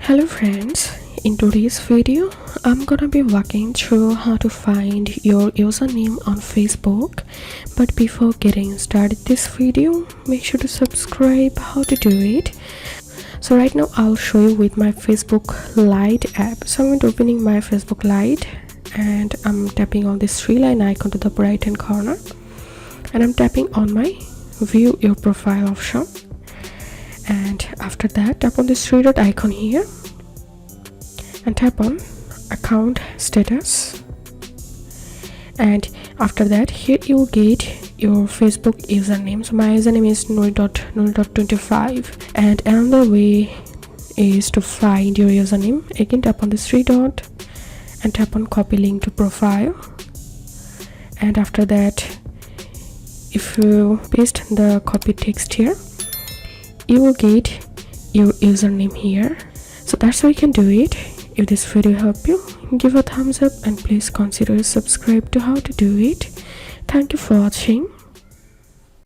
Hello friends, in today's video I'm gonna be walking through how to find your username on Facebook. But before getting started this video, make sure to subscribe. How to do it? So right now I'll show you with my Facebook Lite app. So I'm going to opening my Facebook Lite and I'm tapping on this three line icon to the right hand corner and I'm tapping on my view your profile option. And after that, tap on this three dot icon here and tap on account status, and after that here you will get your Facebook username. So my username is noel.25, and another way is to find your username. Again, tap on this three dot and tap on copy link to profile, and after that if you paste the copy text here, you will get your username here. So that's how you can do it. If this video helped you, give a thumbs up and please consider subscribe to how to do it. Thank you for watching.